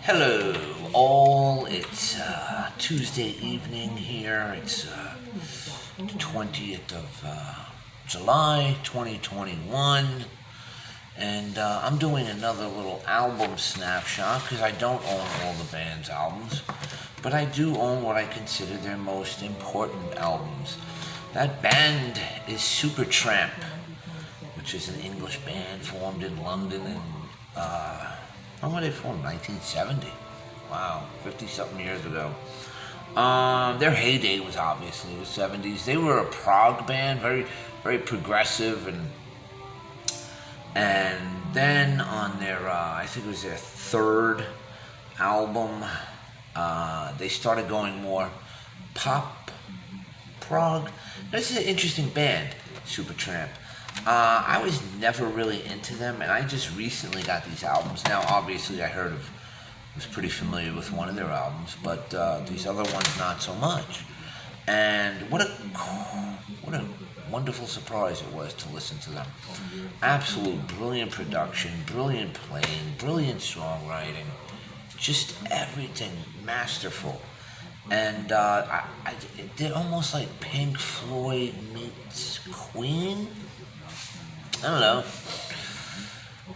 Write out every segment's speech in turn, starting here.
Hello, all. It's Tuesday evening here. It's the 20th of July, 2021. And I'm doing another little album snapshot because I don't own all the band's albums, but I do own what I consider their most important albums. That band is Supertramp, which is an English band formed in London in when were they formed? 1970. Wow, 50-something years ago. Their heyday was obviously the 70s. They were a prog band, very, very progressive, and then on their, I think it was their third album, they started going more pop, prog. This is an interesting band, Supertramp. I was never really into them, and I just recently got these albums. Now, obviously, was pretty familiar with one of their albums, but these other ones not so much. And what a wonderful surprise it was to listen to them. Absolute brilliant production, brilliant playing, brilliant songwriting, just everything masterful. And they're almost like Pink Floyd meets Queen. I don't know.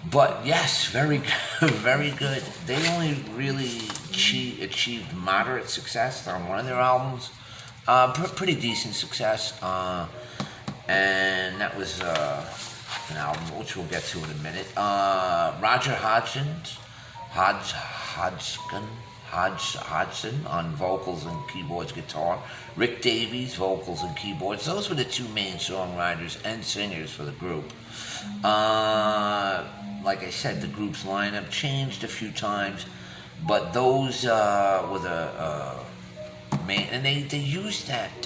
But yes, very good, very good. They only really achieved moderate success on one of their albums. Pretty decent success. And that was an album which we'll get to in a minute. Roger Hodgson on vocals and keyboards, guitar. Rick Davies, vocals and keyboards. Those were the two main songwriters and singers for the group. Like I said, the group's lineup changed a few times, but those were the main, and they used that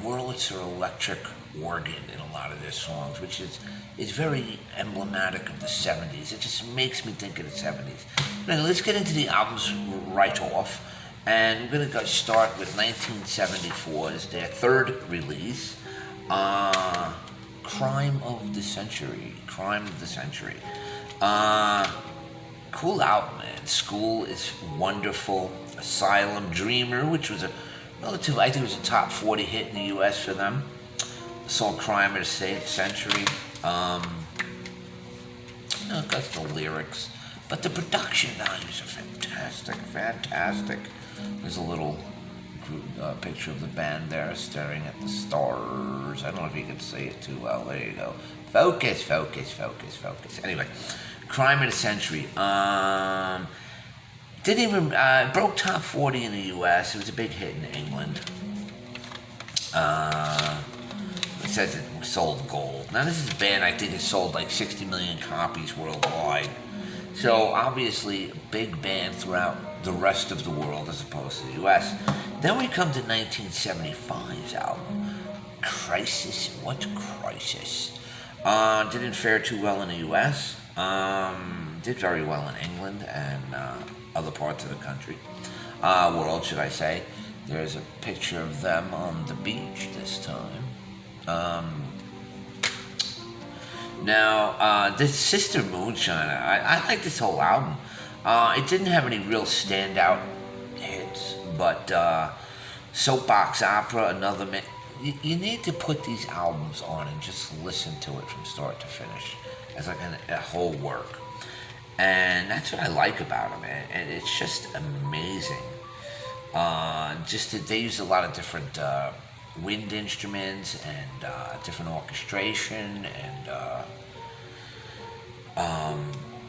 Wurlitzer electric organ in a lot of their songs, which is very emblematic of the 70s. It just makes me think of the 70s. Now, let's get into the albums right off, and we're going to start with 1974 as their third release, Crime of the Century. Cool album, man. School is wonderful. Asylum, Dreamer, which was a relative, I think it was a top 40 hit in the U.S. for them. The song Crime of the Century. That's the lyrics. But the production values are fantastic. There's a little picture of the band there staring at the stars. I don't know if you can see it too well. There you go. Focus. Anyway, Crime of the Century. Didn't even broke top 40 in the U.S. It was a big hit in England. It says it sold gold. Now this is a band I think has sold like 60 million copies worldwide. So obviously a big band throughout the rest of the world as opposed to the U.S. Then we come to 1975's album, Crisis. What Crisis? Didn't fare too well in the U.S. Did very well in England and other parts of the country, world, should I say. There's a picture of them on the beach this time. Now, this Sister Moonshine, I like this whole album. It didn't have any real standout hits, but Soapbox Opera, another man. You need to put these albums on and just listen to it from start to finish as like a whole work. And that's what I like about them, and it's just amazing. Just that they use a lot of different wind instruments and different orchestration and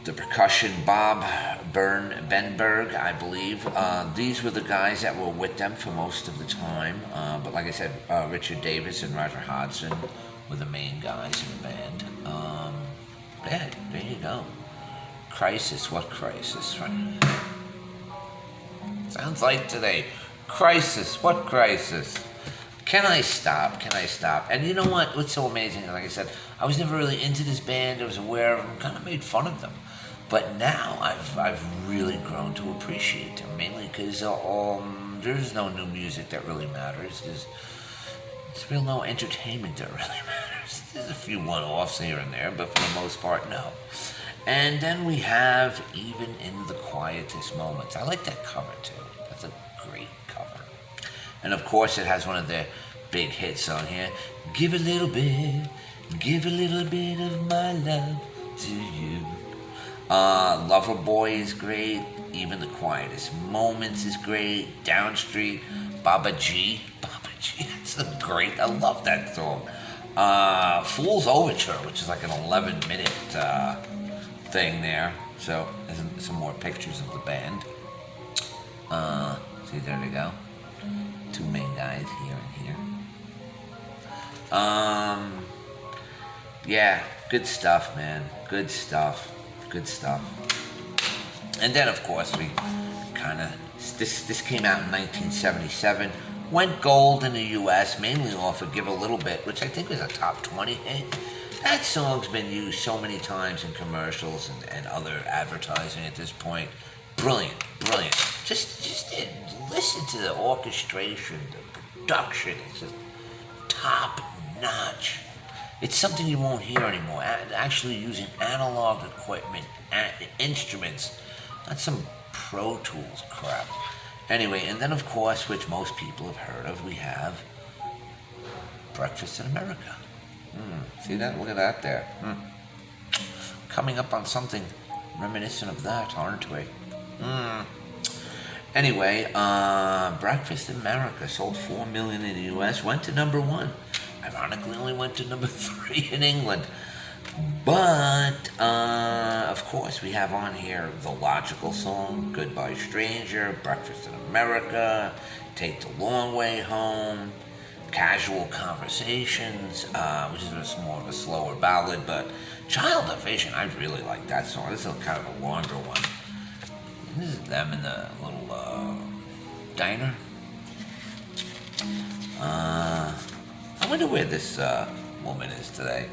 the percussion. Bob Benberg, I believe. These were the guys that were with them for most of the time. But like I said, Richard Davis and Roger Hodgson were the main guys in the band. Yeah, there you go. Crisis, what crisis? Sounds like today. Crisis, what crisis? Can I stop? And you know what? What's so amazing, like I said, I was never really into this band. I was aware of them, kind of made fun of them. But now I've really grown to appreciate them, mainly because there's no new music that really matters. There's real no entertainment that really matters. There's a few one-offs here and there, but for the most part, no. And then we have Even in the Quietest Moments. I like that cover too. That's a great cover. And of course it has one of their big hits on here. Give a little bit of my love to you. Lover Boy is great. Even the Quietest Moments is great. Downstreet, Baba G, that's great. I love that song. Fool's Overture, which is like an 11-minute thing there. So there's some more pictures of the band. See, there they go. Two main guys here and here. Yeah, good stuff, man. Good stuff. And then, of course, we kind of this came out in 1977. Went gold in the U.S. mainly off of "Give a Little Bit," which I think was a top 20 hit. That song's been used so many times in commercials and other advertising at this point. Brilliant. Just listen to the orchestration, the production. It's just top notch. It's something you won't hear anymore. Actually using analog equipment, instruments, not some Pro Tools crap. Anyway, and then of course, which most people have heard of, we have Breakfast in America. See that? Look at that there. Coming up on something reminiscent of that, aren't we? Anyway, Breakfast in America sold 4 million in the U.S., went to number 1. Ironically, only went to number 3 in England. But, of course, we have on here the logical song, Goodbye Stranger, Breakfast in America, Take the Long Way Home, Casual Conversations, which is more of a slower ballad, but Child of Vision, I really like that song. This is kind of a longer one. This is them in the little diner. I wonder where this woman is today.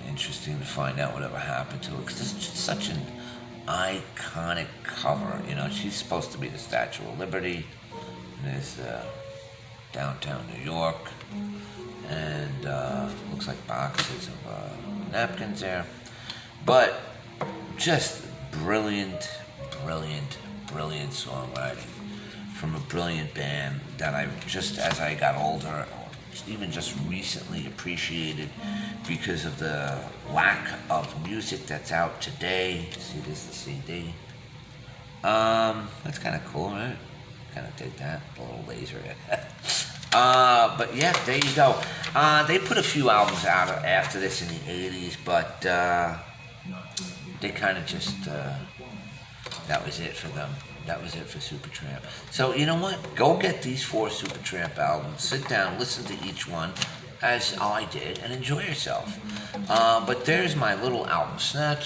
Interesting to find out whatever happened to her, because this is just such an iconic cover. You know, she's supposed to be the Statue of Liberty. And there's downtown New York, and looks like boxes of napkins there. But just brilliant songwriting from a brilliant band that as I got older, even just recently appreciated because of the lack of music that's out today. See, this is the CD. That's kind of cool, right? Kind of dig that, the little laser. But yeah, there you go. They put a few albums out after this in the 80s, but they kind of just, that was it for them. That was it for Supertramp. So you know what? Go get these 4 Supertramp albums. Sit down, listen to each one, as I did, and enjoy yourself. But there's my little album snapshot.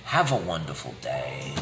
Have a wonderful day.